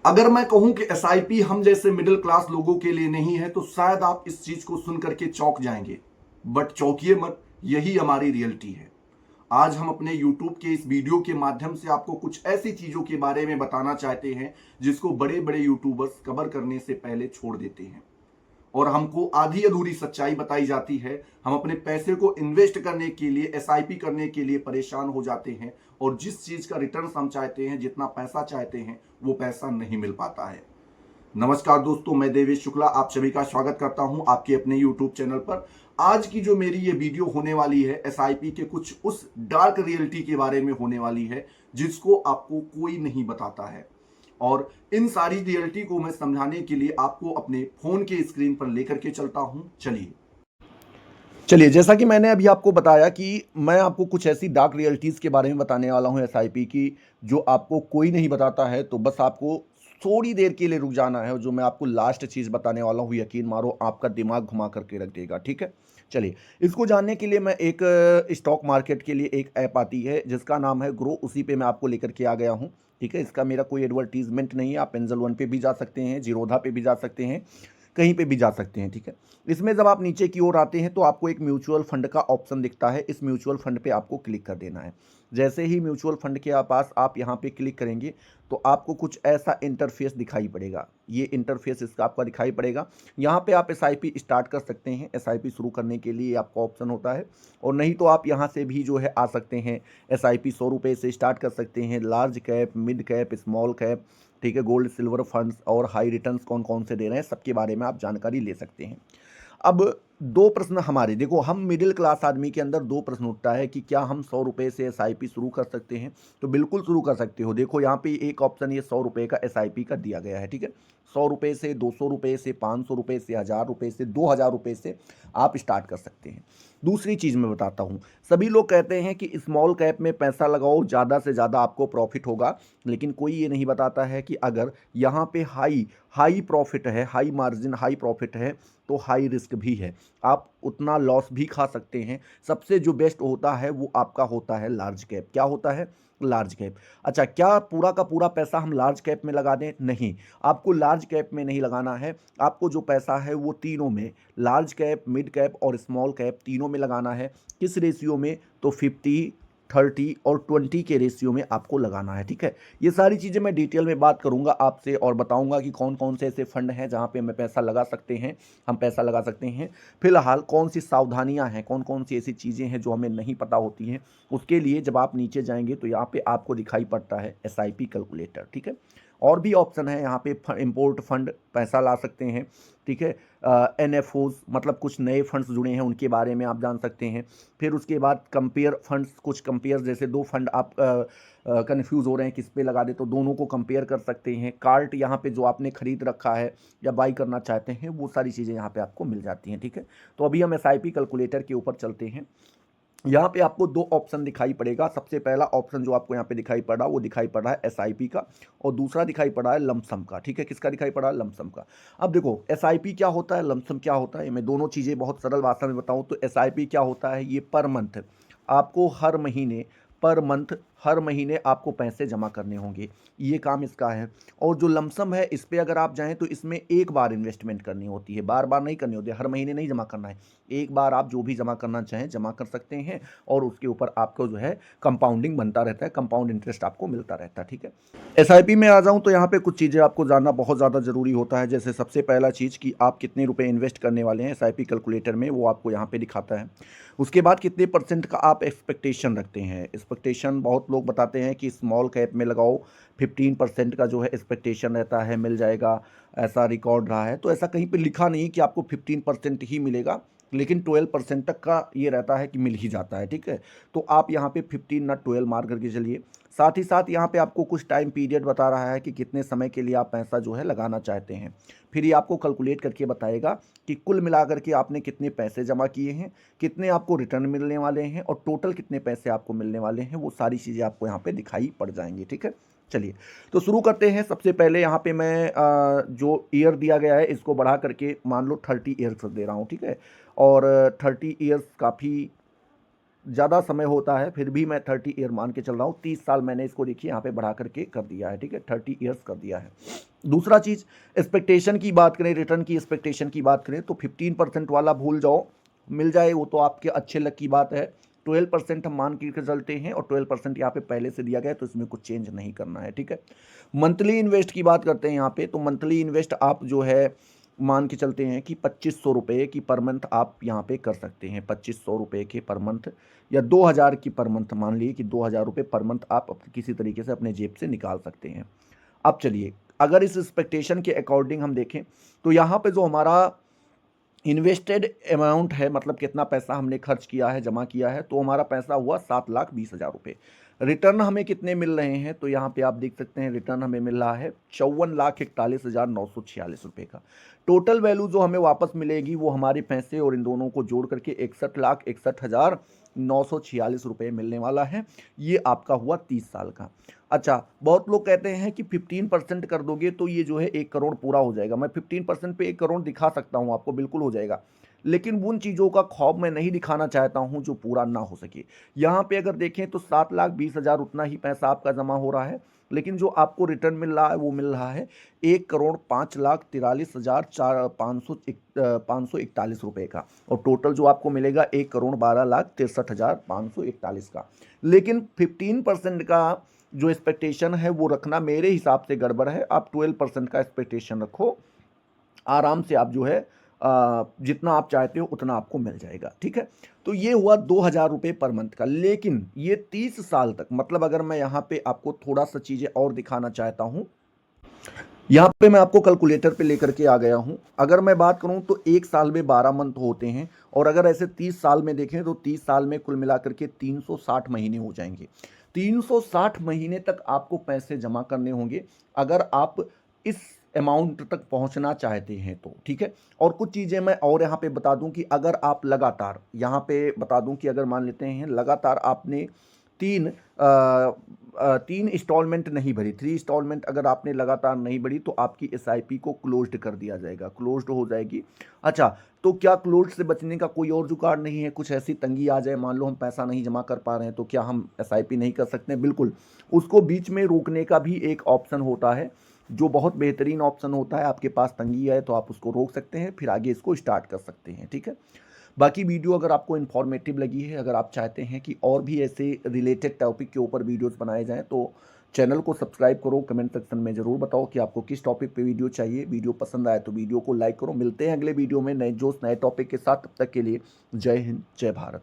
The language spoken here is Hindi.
अगर मैं कहूं कि एसआईपी हम जैसे मिडिल क्लास लोगों के लिए नहीं है तो शायद आप इस चीज को सुन करके चौंक जाएंगे, बट चौंकिए मत, यही हमारी रियलिटी है। आज हम अपने YouTube के इस वीडियो के माध्यम से आपको कुछ ऐसी चीजों के बारे में बताना चाहते हैं जिसको बड़े बड़े यूट्यूबर्स कवर करने से पहले छोड़ देते हैं, और हमको आधी अधूरी सच्चाई बताई जाती है। हम अपने पैसे को इन्वेस्ट करने के लिए, एसआईपी करने के लिए परेशान हो जाते हैं, और जिस चीज का रिटर्न हम चाहते हैं, जितना पैसा चाहते हैं, वो पैसा नहीं मिल पाता है। नमस्कार दोस्तों, मैं देवेश शुक्ला आप सभी का स्वागत करता हूं आपके अपने यूट्यूब चैनल पर। आज की जो मेरी ये वीडियो होने वाली है, एसआईपी के कुछ उस डार्क रियलिटी के बारे में होने वाली है जिसको आपको कोई नहीं बताता है। और इन सारी रियलिटी को मैं समझाने के लिए आपको अपने फोन के स्क्रीन पर लेकर के चलता हूं। चलिए, जैसा कि मैंने अभी आपको बताया कि मैं आपको कुछ ऐसी डार्क रियलिटीज़ के बारे में बताने वाला हूं एसआईपी की, जो आपको कोई नहीं बताता है। तो बस आपको थोड़ी देर के लिए रुक जाना है, और जो मैं आपको लास्ट चीज़ बताने वाला हूं, यकीन मारो आपका दिमाग घुमा करके रख देगा। ठीक है, चलिए, इसको जानने के लिए मैं एक स्टॉक मार्केट के लिए एक ऐप आती है जिसका नाम है ग्रो, उसी पे मैं आपको लेकर के आ गया हूँ। ठीक है, इसका मेरा कोई एडवर्टीजमेंट नहीं है। आप एंजल वन पे भी जा सकते हैं, जीरोधा पे भी जा सकते हैं, कहीं पे भी जा सकते हैं। ठीक है, इसमें जब आप नीचे की ओर आते हैं तो आपको एक म्यूचुअल फंड का ऑप्शन दिखता है। इस म्यूचुअल फंड पे आपको क्लिक कर देना है। जैसे ही म्यूचुअल फंड के पास आप यहाँ पे क्लिक करेंगे तो आपको कुछ ऐसा इंटरफेस दिखाई पड़ेगा। ये इंटरफेस इसका आपका दिखाई पड़ेगा। यहाँ पे आप एसआईपी स्टार्ट कर सकते हैं। एसआईपी शुरू करने के लिए आपका ऑप्शन होता है, और नहीं तो आप यहाँ से भी जो है आ सकते हैं। एसआईपी 100 रुपये से स्टार्ट कर सकते हैं। Large cap, mid cap, small cap, ठीक है, गोल्ड सिल्वर फंड्स और हाई रिटर्न्स कौन कौन से दे रहे हैं, सबके बारे में आप जानकारी ले सकते हैं। अब दो प्रश्न हमारे, देखो, हम मिडिल क्लास आदमी के अंदर दो प्रश्न उठता है कि क्या हम 100 रुपये से एसआईपी शुरू कर सकते हैं। तो बिल्कुल शुरू कर सकते हो। देखो, यहाँ पे एक ऑप्शन ये 100 रुपये का एसआईपी का दिया गया है। ठीक है, 100 रुपये से, 200 रुपये से, 500 रुपये से, 1000 रुपये से, 2000 रुपये से आप स्टार्ट कर सकते हैं। दूसरी चीज़ मैं बताता हूँ, सभी लोग कहते हैं कि स्मॉल कैप में पैसा लगाओ, ज़्यादा से ज़्यादा आपको प्रॉफिट होगा। लेकिन कोई ये नहीं बताता है कि अगर यहाँ पे हाई हाई प्रॉफिट है, हाई मार्जिन, हाई प्रॉफिट है, तो हाई रिस्क भी है। आप उतना लॉस भी खा सकते हैं। सबसे जो बेस्ट होता है वो आपका होता है लार्ज कैप। क्या होता है? Large cap. अच्छा, क्या पूरा का पूरा पैसा हम लार्ज कैप में लगा दें? नहीं, आपको लार्ज कैप में नहीं लगाना है। आपको जो पैसा है वो तीनों में, लार्ज कैप, मिड कैप और स्मॉल कैप, तीनों में लगाना है। किस रेशियो में? तो 50, 30 और 20 के रेशियो में आपको लगाना है। ठीक है, ये सारी चीज़ें मैं डिटेल में बात करूंगा आपसे, और बताऊंगा कि कौन कौन से ऐसे फंड हैं जहां पे हमें पैसा लगा सकते हैं, हम पैसा लगा सकते हैं। फिलहाल कौन सी सावधानियां हैं, कौन कौन सी ऐसी चीज़ें हैं जो हमें नहीं पता होती हैं, उसके लिए जब आप नीचे जाएंगे तो यहाँ पे आपको दिखाई पड़ता है एसआईपी कैलकुलेटर। ठीक है, और भी ऑप्शन है यहाँ पे, इम्पोर्ट फंड पैसा ला सकते हैं। ठीक है, एनएफओज मतलब कुछ नए फंड्स जुड़े हैं, उनके बारे में आप जान सकते हैं। फिर उसके बाद कंपेयर फंड्स, कुछ कंपेयर, जैसे दो फंड आप कन्फ्यूज़ हो रहे हैं किस पे लगा दे, तो दोनों को कंपेयर कर सकते हैं। कार्ट यहाँ पे जो आपने खरीद रखा है या बाई करना चाहते हैं, वो सारी चीज़ें यहाँ पे आपको मिल जाती हैं। ठीक है, तो अभी हम एसआईपी कैलकुलेटर के ऊपर चलते हैं। यहाँ पे आपको दो ऑप्शन दिखाई पड़ेगा। सबसे पहला ऑप्शन जो आपको यहाँ पे दिखाई पड़ रहा है वो दिखाई पड़ रहा है एसआईपी का, और दूसरा दिखाई पड़ रहा है लमसम का। ठीक है, किसका दिखाई पड़ रहा है? लमसम का। अब देखो, एसआईपी क्या होता है, लमसम क्या होता है, मैं दोनों चीज़ें बहुत सरल भाषा में बताऊँ तो एसआईपी क्या होता है, ये पर मंथ आपको हर महीने, पर मंथ हर महीने आपको पैसे जमा करने होंगे, ये काम इसका है। और जो लमसम है, इस पे अगर आप जाएं तो इसमें एक बार इन्वेस्टमेंट करनी होती है, बार बार नहीं करनी होती है, हर महीने नहीं जमा करना है। एक बार आप जो भी जमा करना चाहें जमा कर सकते हैं, और उसके ऊपर आपको जो है कंपाउंडिंग बनता रहता है, कंपाउंड इंटरेस्ट आपको मिलता रहता है। ठीक है, एसआईपी में आ जाऊं तो यहाँ पे कुछ चीज़ें आपको जानना बहुत ज़्यादा ज़रूरी होता है। जैसे सबसे पहला चीज़ कि आप कितने रुपए इन्वेस्ट करने वाले हैं एसआईपी कैलकुलेटर में, वो आपको यहाँ पे दिखाता है। उसके बाद कितने परसेंट का आप एक्सपेक्टेशन रखते हैं। एक्सपेक्टेशन बहुत लोग बताते हैं कि स्मॉल कैप में लगाओ, 15% का जो है एक्सपेक्टेशन रहता है, मिल जाएगा, ऐसा रिकॉर्ड रहा है। तो ऐसा कहीं पे लिखा नहीं कि आपको 15% ही मिलेगा, लेकिन 12% तक का ये रहता है कि मिल ही जाता है। ठीक है, तो आप यहाँ पे 15 ना 12 मार करके चलिए। साथ ही साथ यहाँ पे आपको कुछ टाइम पीरियड बता रहा है कि कितने समय के लिए आप पैसा जो है लगाना चाहते हैं। फिर ये आपको कैलकुलेट करके बताएगा कि कुल मिलाकर के आपने कितने पैसे जमा किए हैं, कितने आपको रिटर्न मिलने वाले हैं, और टोटल कितने पैसे आपको मिलने वाले हैं, वो सारी चीज़ें आपको यहाँ पे दिखाई पड़ जाएंगी। ठीक है, चलिए, तो शुरू करते हैं। सबसे पहले यहाँ पे मैं जो ईयर दिया गया है इसको बढ़ा करके मान लो 30 ईयर्स दे रहा हूँ। ठीक है, और 30 ईयर्स काफ़ी ज़्यादा समय होता है, फिर भी मैं 30 ईयर मान के चल रहा हूँ। 30 साल मैंने इसको देखिए यहाँ पे बढ़ा करके कर दिया है, ठीक है, 30 ईयर्स कर दिया है। दूसरा चीज़, एक्सपेक्टेशन की बात करें, रिटर्न की एक्सपेक्टेशन की बात करें तो 15% वाला भूल जाओ, मिल जाए वो तो आपके अच्छे लक की बात है। 12% हम मान के चलते हैं और 12% यहाँ पे पहले से दिया गया है, तो इसमें कुछ चेंज नहीं करना है, ठीक है। मंथली इन्वेस्ट की बात करते हैं यहाँ पे, तो मंथली इन्वेस्ट आप जो है मान के चलते हैं कि 2500 रुपये की पर मंथ आप यहाँ पे कर सकते हैं। 2500 रुपये के पर मंथ या 2000 की पर मंथ, मान लीजिए कि 2000 रुपये पर मंथ आप किसी तरीके से अपने जेब से निकाल सकते हैं। अब चलिए, अगर इस एक्सपेक्टेशन के अकॉर्डिंग हम देखें तो यहाँ पे जो हमारा इन्वेस्टेड अमाउंट है, मतलब कितना पैसा हमने खर्च किया है, जमा किया है, तो हमारा पैसा हुआ 7,20,000 रुपये। रिटर्न हमें कितने मिल रहे हैं, तो यहाँ पे आप देख सकते हैं रिटर्न हमें मिल रहा है 54,41,946 रुपये का। टोटल वैल्यू जो हमें वापस मिलेगी वो हमारे पैसे और इन दोनों को जोड़ करके 61,61,946 रुपये मिलने वाला है। ये आपका हुआ 30 साल का। अच्छा, बहुत लोग कहते हैं कि 15% कर दोगे तो ये जो है 1 करोड़ पूरा हो जाएगा। मैं 15% पे 1 करोड़ दिखा सकता हूँ आपको, बिल्कुल हो जाएगा, लेकिन उन चीज़ों का ख्वाब मैं नहीं दिखाना चाहता हूँ जो पूरा ना हो सके। यहाँ पे अगर देखें तो 7,20,000 उतना ही पैसा आपका जमा हो रहा है, लेकिन जो आपको रिटर्न मिल रहा है वो मिल रहा है 1,05,43,541 रुपये का, और टोटल जो आपको मिलेगा 1,12,63,541 का। लेकिन 15% का जो एक्सपेक्टेशन है वो रखना मेरे हिसाब से गड़बड़ है। आप 12% का एक्सपेक्टेशन रखो, आराम से आप जो है जितना आप चाहते हो उतना आपको मिल जाएगा, ठीक है। तो ये हुआ 2,000 रुपये पर मंथ का, लेकिन ये 30 साल तक, मतलब अगर मैं यहाँ पे आपको थोड़ा सा चीज़ें और दिखाना चाहता हूँ, यहाँ पे मैं आपको कैलकुलेटर पे लेकर के आ गया हूँ। अगर मैं बात करूँ तो एक साल में 12 मंथ होते हैं, और अगर ऐसे 30 साल में देखें तो 30 साल में कुल मिलाकर के 360 महीने हो जाएंगे। 360 महीने तक आपको पैसे जमा करने होंगे अगर आप इस अमाउंट तक पहुंचना चाहते हैं तो, ठीक है। और कुछ चीज़ें मैं और यहाँ पे बता दूं कि अगर आप लगातार, यहाँ पे बता दूं कि अगर मान लेते हैं लगातार आपने तीन तीन इंस्टॉलमेंट नहीं भरी, 3 इंस्टॉलमेंट अगर आपने लगातार नहीं भरी तो आपकी एसआईपी को क्लोज्ड कर दिया जाएगा, क्लोज्ड हो जाएगी। अच्छा, तो क्या क्लोज्ड से बचने का कोई और जुगाड़ नहीं है? कुछ ऐसी तंगी आ जाए, मान लो हम पैसा नहीं जमा कर पा रहे हैं, तो क्या हम एसआईपी नहीं कर सकते? बिल्कुल, उसको बीच में रोकने का भी एक ऑप्शन होता है, जो बहुत बेहतरीन ऑप्शन होता है। आपके पास तंगी है तो आप उसको रोक सकते हैं, फिर आगे इसको स्टार्ट कर सकते हैं, ठीक है। बाकी वीडियो अगर आपको इन्फॉर्मेटिव लगी है, अगर आप चाहते हैं कि और भी ऐसे रिलेटेड टॉपिक के ऊपर वीडियोस बनाए जाएं, तो चैनल को सब्सक्राइब करो। कमेंट सेक्शन में ज़रूर बताओ कि आपको किस टॉपिक पे वीडियो चाहिए। वीडियो पसंद आए तो वीडियो को लाइक करो। मिलते हैं अगले वीडियो में नए जोश नए टॉपिक के साथ। तब तक के लिए जय हिंद, जय भारत।